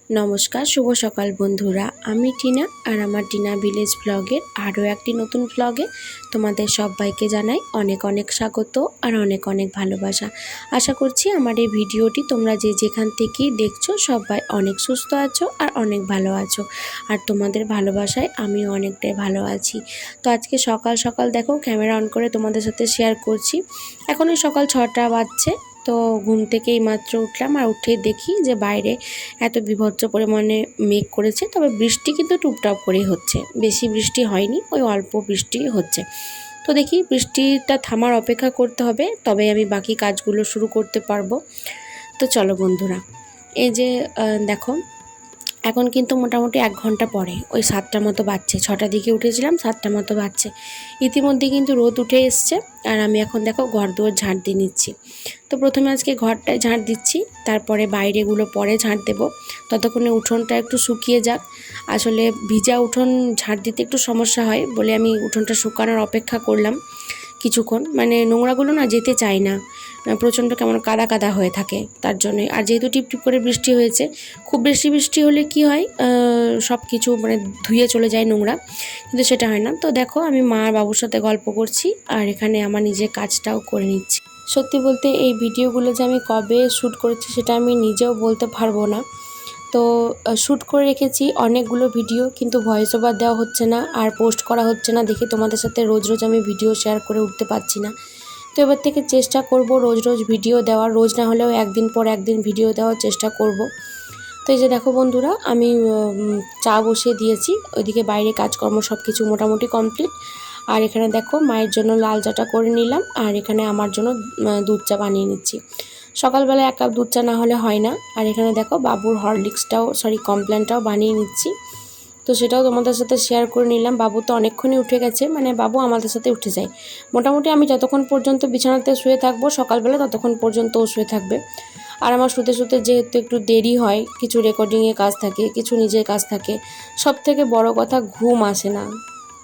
নমস্কার, শুভ সকাল বন্ধুরা। আমি টিনা আর আমার টিনা ভিলেজ ব্লগের আরও একটি নতুন ব্লগে তোমাদের সবাইকে জানাই অনেক অনেক স্বাগত আর অনেক অনেক ভালোবাসা। আশা করছি আমার এই ভিডিওটি তোমরা যে যেখান থেকেই দেখছো সবাই অনেক সুস্থ আছো আর অনেক ভালো আছো, আর তোমাদের ভালোবাসায় আমিও অনেকটাই ভালো আছি। তো আজকে সকাল সকাল দেখো ক্যামেরা অন করে তোমাদের সাথে শেয়ার করছি। এখন ওই সকাল 6টা বাজছে। তো ঘুম থেকে এইমাত্র উঠলাম আর উঠে দেখি যে বাইরে এত বীভৎস পরিমাণে মেঘ করেছে, তবে বৃষ্টি কিন্তু টুপটাপ করেই হচ্ছে, বেশি বৃষ্টি হয়নি, ওই অল্প বৃষ্টি হচ্ছে। তো দেখি বৃষ্টিটা থামার অপেক্ষা করতে হবে, তবে আমি বাকি কাজগুলো শুরু করতে পারবো। তো চলো বন্ধুরা, এই যে দেখো এখন কিন্তু মোটামুটি 1 ঘন্টা পরে ওই 7টার মতো বাজছে। 6টার দিকে উঠেছিলাম, 7টার মতো বাজছে। ইতিমধ্যে কিন্তু রোদ উঠে এসছে আর আমি এখন দেখো ঘর দুয়ার ঝাঁট দিয়ে নিচ্ছি। তো প্রথমে আজকে ঘরটায় ঝাঁট দিচ্ছি, তারপরে বাইরেগুলো পরে ঝাঁট দেবো। ততক্ষণে উঠোনটা একটু শুকিয়ে যাক। আসলে ভিজা উঠোন ঝাঁট দিতে একটু সমস্যা হয় বলে আমি উঠোনটা শুকানোর অপেক্ষা করলাম কিছুক্ষণ। মানে নোংরাগুলো না যেতে চায় না, প্রচণ্ড কেমন কাদা কাদা হয়ে থাকে তার জন্যই। আর যেহেতু টিপটিপ করে বৃষ্টি হয়েছে, খুব বেশি বৃষ্টি হলে কি হয়, সব কিছু মানে ধুয়ে চলে যায় নোংরা, কিন্তু সেটা হয় না। তো দেখো আমি মা আর বাবুর সাথে গল্প করছি আর এখানে আমার নিজের কাজটাও করে নিচ্ছি। সত্যি বলতে এই ভিডিওগুলো যে আমি কবে শ্যুট করেছি সেটা আমি নিজেও বলতে পারবো না। তো শ্যুট করে রেখেছি অনেকগুলো ভিডিও, কিন্তু ভয়েস ওভার দেওয়া হচ্ছে না আর পোস্ট করা হচ্ছে না দেখে তোমাদের সাথে রোজ রোজ আমি ভিডিও শেয়ার করে উঠতে পারছি না। তো এবার থেকে চেষ্টা করব রোজ রোজ ভিডিও দেওয়ার, রোজ না হলেও একদিন পর একদিন ভিডিও দেওয়ার চেষ্টা করব। তো এই যে দেখো বন্ধুরা, আমি চা বসিয়ে দিয়েছি, ওইদিকে বাইরে কাজকর্ম সব কিছু মোটামুটি কমপ্লিট। আর এখানে দেখো মায়ের জন্য লাল চাটা করে নিলাম আর এখানে আমার জন্য দুধ চা বানিয়ে নিচ্ছি। সকালবেলা 1 কাপ দুধ চা না হলে হয় না। আর এখানে দেখো বাবুর কমপ্ল্যানটাও বানিয়ে নিচ্ছি। তো সেটাও তোমাদের সাথে শেয়ার করে নিলাম। বাবু তো অনেকক্ষণই উঠে গেছে, মানে বাবু আমাদের সাথে উঠে যায়। মোটামুটি আমি যতক্ষণ পর্যন্ত বিছানাতে শুয়ে থাকবো সকালবেলা, ততক্ষণ পর্যন্ত ও শুয়ে থাকবে। আর আমার শুতে শুতে যেহেতু একটু দেরি হয়, কিছু রেকর্ডিংয়ে কাজ থাকে, কিছু নিজের কাজ থাকে, সব থেকে বড় কথা ঘুম আসে না।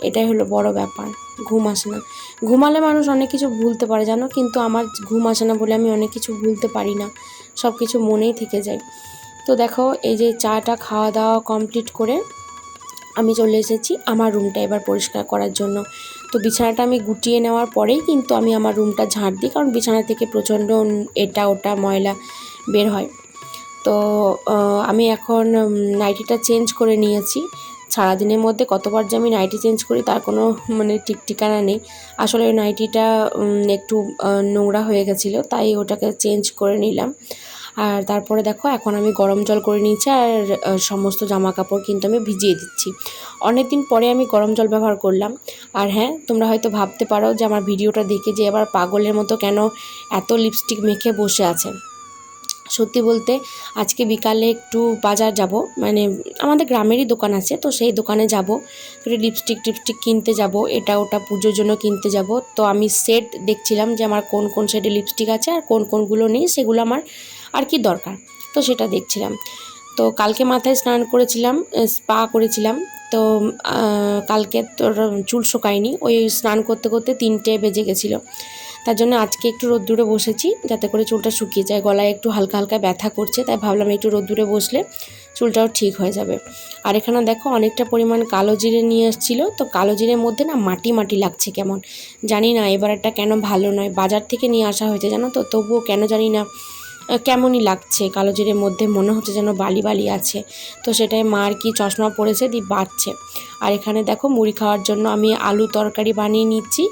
এটাই হলো বড় ব্যাপার, ঘুম আসে না। ঘুমালে মানুষ অনেক কিছু ভুলতে পারে জানো, কিন্তু আমার ঘুম আসে না বলে আমি অনেক কিছু ভুলতে পারি না, সব কিছু মনেই থেকে যায়। তো দেখো এই যে চাটা খাওয়া দাওয়া কমপ্লিট করে আমি চলে এসেছি আমার রুমটা এবার পরিষ্কার করার জন্য। তো বিছানাটা আমি গুটিয়ে নেওয়ার পরেই কিন্তু আমি আমার রুমটা ঝাঁট দিই, কারণ বিছানা থেকে প্রচণ্ড এটা ওটা ময়লা বের হয়। তো আমি এখন নাইটিটা চেঞ্জ করে নিয়েছি। সারাদিনের মধ্যে কতবার যে আমি নাইটি চেঞ্জ করি তার কোনো মানে ঠিক ঠিকানা নেই। আসলে ওই নাইটিটা একটু নোংরা হয়ে গেছিলো, তাই ওটাকে চেঞ্জ করে নিলাম। আর তারপরে দেখো এখন আমি গরম জল করে নিয়েছি আর সমস্ত জামা কাপড় কিন্তু আমি ভিজিয়ে দিচ্ছি। অনেক দিন পরে আমি গরম জল ব্যবহার করলাম। আর হ্যাঁ, তোমরা হয়তো ভাবতে পারো যে আমার ভিডিওটা দেখে যে এবার পাগলের মতো কেন এত লিপস্টিক মেখে বসে আছে। সত্যি বলতে আজকে বিকালে একটু বাজার যাব, মানে আমাদের গ্রামেরই দোকান আছে, তো সেই দোকানে যাব, একটু লিপস্টিক টিপস্টিক কিনতে যাব, এটা ওটা পুজোর জন্য কিনতে যাব। তো আমি সেট দেখছিলাম যে আমার কোন কোন শেডে লিপস্টিক আছে আর কোন কোনগুলো নেই, সেগুলো আমার আর কি দরকার, তো সেটা দেখছিলাম। তো কালকে মাথায় স্নান করেছিলাম, স্পা করেছিলাম। তো কালকে তোর চুল শোকায়নি, ওই স্নান করতে করতে 3টে বেজে গেছিলো। তার জন্য আজকে একটু রোদ্দুরে বসেছি যাতে করে চুলটা শুকিয়ে যায়। গলায় একটু হালকা হালকা ব্যথা করছে, তাই ভাবলাম একটু রোদ্দুরে বসলে চুলটাও ঠিক হয়ে যাবে। আর এখানে দেখো অনেকটা পরিমাণ কালো জিরে নিয়ে এসেছিলো, তো কালো জিরের মধ্যে না মাটি মাটি লাগছে কেমন, জানি না এবার একটা কেন ভালো নয়, বাজার থেকে নিয়ে আসা হয়েছে জানো তো, তবুও কেন জানি না কেমনই লাগছে, কালো জিরের মধ্যে মনে হচ্ছে যেন বালি বালি আছে। তো সেটাই মা আর কি চশমা পড়েছে দিয়ে বাড়ছে। আর এখানে দেখো মুড়ি খাওয়ার জন্য আমি আলু তরকারি বানিয়ে নিচ্ছি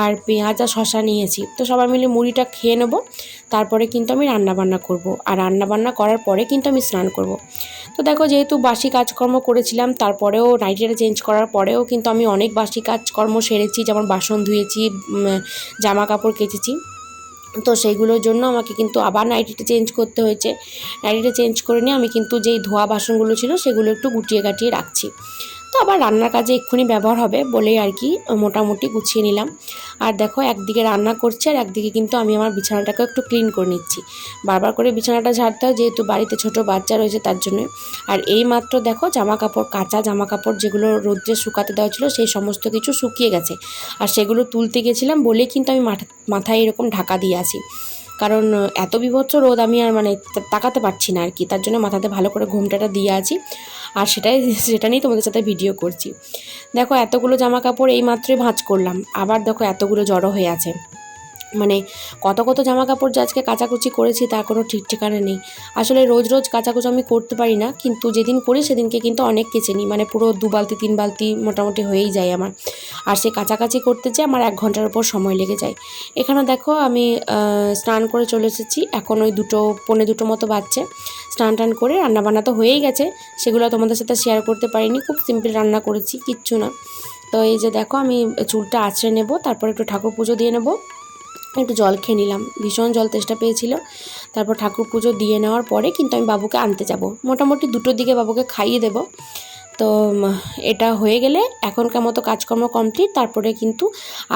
আর পেঁয়াজ আর শশা নিয়েছি। তো সবাই মিলে মুড়িটা খেয়ে নেব, তারপরে কিন্তু আমি রান্নাবান্না করব, আর রান্নাবান্না করার পরে কিন্তু আমি স্নান করব। তো দেখো যেহেতু বাসি কাজকর্ম করেছিলাম, তারপরেও নাইটিটা চেঞ্জ করার পরেও কিন্তু আমি অনেক বাসি কাজকর্ম সেরেছি, যেমন বাসন ধুয়েছি, জামা কাপড় কেচেছি। তো সেইগুলোর জন্য আমাকে কিন্তু আবার নাইটিটা চেঞ্জ করতে হয়েছে। নাইটিটা চেঞ্জ করে নিয়ে আমি কিন্তু যেই ধোয়া বাসনগুলো ছিল সেগুলো একটু গুটিয়ে গাটিয়ে রাখছি। তো আবার রান্নার কাজে এক্ষুনি ব্যবহার হবে বলেই আর কি মোটামুটি গুছিয়ে নিলাম। আর দেখো একদিকে রান্না করছি আর একদিকে কিন্তু আমি আমার বিছানাটাকে একটু ক্লিন করে নিচ্ছি। বারবার করে বিছানাটা ঝাড়তে হয় যেহেতু বাড়িতে ছোট বাচ্চা রয়েছে তার জন্য। আর এই মাত্র দেখো জামা কাপড়, কাঁচা জামা কাপড় যেগুলো রোদ্রে শুকাতে দেওয়া ছিল সেই সমস্ত কিছু শুকিয়ে গেছে। আর সেগুলো তুলতে গেছিলাম বলেই কিন্তু আমি মাথায় এরকম ঢাকা দিয়ে আসি। কারণ এত বিভৎস রোদ আমি আর মানে তাকাতে পারছি না আর কি, তার জন্য মাথাতে ভালো করে ঘোমটাটা দিয়ে আছি আর সেটা নিয়েই তোমাদের সাথে ভিডিও করছি। দেখো এতগুলো জামা কাপড় এই মাত্রই ভাঁজ করলাম, আবার দেখো এতগুলো জড়ো হয়ে আছে। মানে কত জামা কাপড় যে আজকে কাচাকুচি করেছি তার কোনো ঠিক ঠিকানা নেই। আসলে রোজ রোজ কাচাকুচি আমি করতে পারি না, কিন্তু যেদিন করি সেদিনকে কিন্তু অনেক কেচে নিই, মানে পুরো 2 বালতি 3 বালতি মোটামুটি হয়েই যায় আমার। আর সে কাচাকাচি করতে যেয়ে আমার 1 ঘন্টার উপর সময় লেগে যায়। এখানে দেখো আমি স্নান করে চলে এসেছি, এখন ওই 2 পৌনে 2 মতো বাজছে। স্নান টান করে রান্নাবান্না তো হয়েই গেছে, সেগুলো তোমাদের সাথে শেয়ার করতে পারিনি, খুব সিম্পল রান্না করেছি, কিচ্ছু না। তো এই যে দেখো আমি চুলটা আঁচড়ে নেব, তারপর একটু ঠাকুর পুজো দিয়ে নেব, একটু জল খেয়ে নিলাম, ভীষণ জল তেষ্টা পেয়েছিল। তারপর ঠাকুর পুজো দিয়ে নেওয়ার পরে কিন্তু আমি বাবুকে আনতে যাব, মোটামুটি 2টোর দিকে বাবুকে খাইয়ে দেব। তো এটা হয়ে গেলে এখনকার মতো কাজকর্ম কমপ্লিট, তারপরে কিন্তু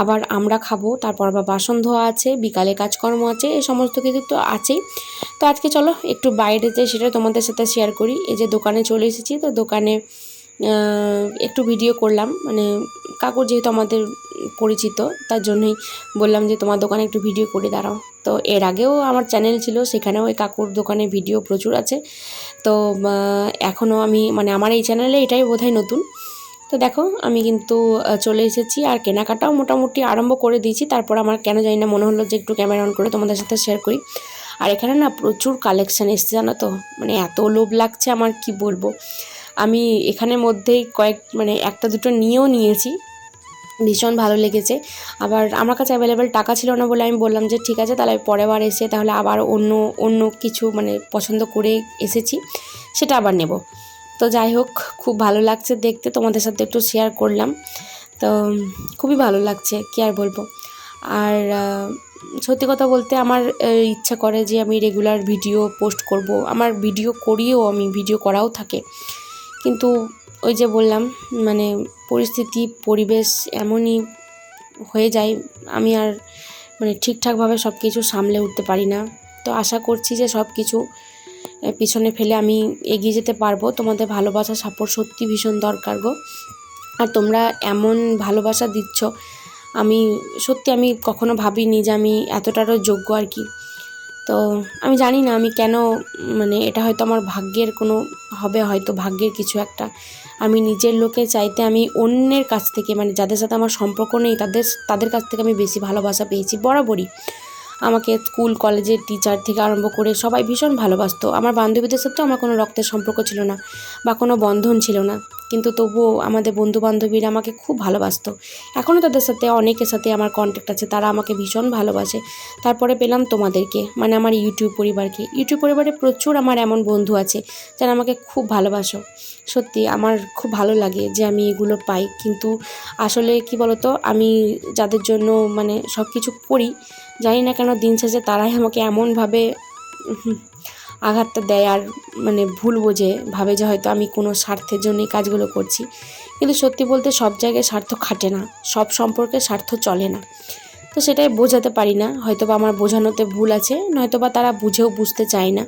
আবার আমরা খাবো, তারপর আবার বাসন ধোয়া আছে, বিকালে কাজকর্ম আছে, এই সমস্ত কিছু তো আছেই। তো আজকে চলো একটু বাইরে যাই, সেটা তোমাদের সাথে শেয়ার করি। এই যে দোকানে চলে এসেছি, তো দোকানে একটু ভিডিও করলাম, মানে কাকুর যেহেতু আমাদের পরিচিত তার জন্যই বললাম যে তোমার দোকানে একটু ভিডিও করে দাঁড়াও। তো এর আগেও আমার চ্যানেল ছিল, সেখানেও ওই কাকুর দোকানে ভিডিও প্রচুর আছে। তো এখনও আমি মানে আমার এই চ্যানেলে এটাই বোধহয় নতুন। তো দেখো আমি কিন্তু চলে এসেছি আর কেনাকাটাও মোটামুটি আরম্ভ করে দিয়েছি। তারপর আমার কেন জানি না মনে হলো যে একটু ক্যামেরা অন করে তোমাদের সাথে শেয়ার করি। আর এখানে না প্রচুর কালেকশান এসছে জানো তো, মানে এত লোভ লাগছে আমার, কি বলবো। আমি এখানের মধ্যেই মানে 1-2টো নিয়েও নিয়েছি, ভীষণ ভালো লেগেছে। আবার আমার কাছে অ্যাভেলেবেল টাকা ছিল না বলে আমি বললাম যে ঠিক আছে তাহলে পরের বার এসে তাহলে আবার অন্য কিছু মানে পছন্দ করে এসেছি, সেটা আবার নেব। তো যাই হোক, খুব ভালো লাগছে দেখতে, তোমাদের সাথে একটু শেয়ার করলাম। তো খুবই ভালো লাগছে, কী আর বলবো। আর সত্যি কথা বলতে আমার ইচ্ছা করে যে আমি রেগুলার ভিডিও পোস্ট করব, আমার ভিডিও করিও, আমি ভিডিও করাও থাকে, কিন্তু ওই যে বললাম মানে পরিস্থিতি পরিবেশ এমনই হয়ে যায়, আমি আর মানে ঠিকঠাকভাবে সব কিছু সামলে উঠতে পারি না। তো আশা করছি যে সব কিছু পিছনে ফেলে আমি এগিয়ে যেতে পারবো। তোমাদের ভালোবাসা সাপোর্ট সত্যি ভীষণ দরকার গো। আর তোমরা এমন ভালোবাসা দিচ্ছ, আমি কখনো ভাবিনি যে আমি এতটারও যোগ্য আর কি। তো আমি জানি না আমি কেন, মানে এটা হয়তো আমার ভাগ্যের কোনো হবে, হয়তো ভাগ্যের কিছু একটা। আমি নিজের লোকের চাইতে আমি অন্যের কাছ থেকে, মানে যাদের সাথে আমার সম্পর্ক নেই তাদের কাছ থেকে আমি বেশি ভালোবাসা পেয়েছি বরাবরই। আমাকে স্কুল কলেজের টিচার থেকে আরম্ভ করে সবাই ভীষণ ভালোবাসতো। আমার বান্ধবীদের সাথেও আমার কোনো রক্তের সম্পর্ক ছিল না বা কোনো বন্ধন ছিল না, কিন্তু তবুও আমাদের বন্ধু বান্ধবীরা আমাকে খুব ভালোবাসতো। এখনও তাদের সাথে অনেকের সাথে আমার কন্ট্যাক্ট আছে, তারা আমাকে ভীষণ ভালোবাসে। তারপরে পেলাম তোমাদেরকে, মানে আমার ইউটিউব পরিবারে প্রচুর আমার এমন বন্ধু আছে যারা আমাকে খুব ভালোবাসো। সত্যি আমার খুব ভালো লাগে যে আমি এগুলো পাই। কিন্তু আসলে কি বলতো, আমি যাদের জন্য মানে সব কিছু করি, জানি না কেন দিন শেষে তারাই আমাকে এমনভাবে আঘাতটা দেয়, আর মানে ভুল বোঝে, ভাবে যে হয়তো আমি কোনো স্বার্থের জন্যই কাজগুলো করছি। কিন্তু সত্যি বলতে সব জায়গায় স্বার্থ খাটে না, সব সম্পর্কে স্বার্থ চলে না। তো সেটাই বোঝাতে পারি না, হয়তো বা আমার বোঝানোতে ভুল আছে, নয়তো বা তারা বুঝতে চায় না।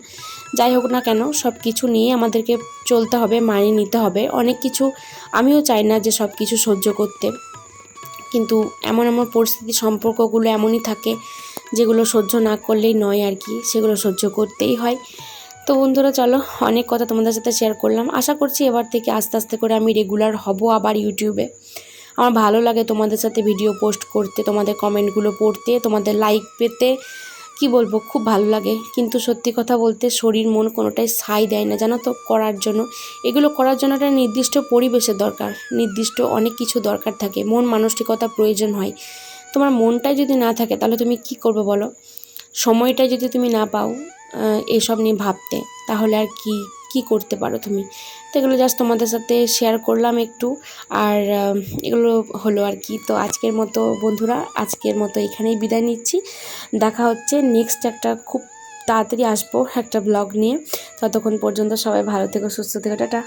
যাই হোক না কেন, সব কিছু নিয়ে আমাদেরকে চলতে হবে, মানিয়ে নিতে হবে অনেক কিছু। আমিও চাই না যে সব কিছু সহ্য করতে, কিন্তু এমন পরিস্থিতি, সম্পর্কগুলো এমনই থাকে যেগুলো সহ্য না করলেই নয় আর কি, সেগুলো সহ্য করতেই হয়। তো বন্ধুরা চলো, অনেক কথা তোমাদের সাথে শেয়ার করলাম। আশা করছি এবার থেকে আস্তে আস্তে করে আমি রেগুলার হব আবার ইউটিউবে। আমার ভালো লাগে তোমাদের সাথে ভিডিও পোস্ট করতে, তোমাদের কমেন্টগুলো পড়তে, তোমাদের লাইক পেতে, কি বলবো, খুব ভালো লাগে। কিন্তু সত্যি কথা বলতে শরীর মন কোনোটাই সায় দেয় না জানো তো করার জন্য। এগুলো করার জন্য একটা নির্দিষ্ট পরিবেশের দরকার, নির্দিষ্ট অনেক কিছু দরকার থাকে, মন মানসিকতা প্রয়োজন হয়। তোমার মনটাই যদি না থাকে তাহলে তুমি কি করবে বলো? সময়টা যদি তুমি না পাও এসব নিয়ে ভাবতে, তাহলে আর কি করতে পারো তুমি? তো এগুলো জাস্ট তোমাদের সাথে শেয়ার করলাম একটু, আর এগুলো হলো আর কি। তো আজকের মতো বন্ধুরা, এখানেই বিদায় নিচ্ছি। দেখা হচ্ছে নেক্সট একটা, খুব তাড়াতাড়ি আসবো একটা ব্লগ নিয়ে। ততক্ষণ পর্যন্ত সবাই ভালো থেকো, সুস্থ থেকো, টাটা।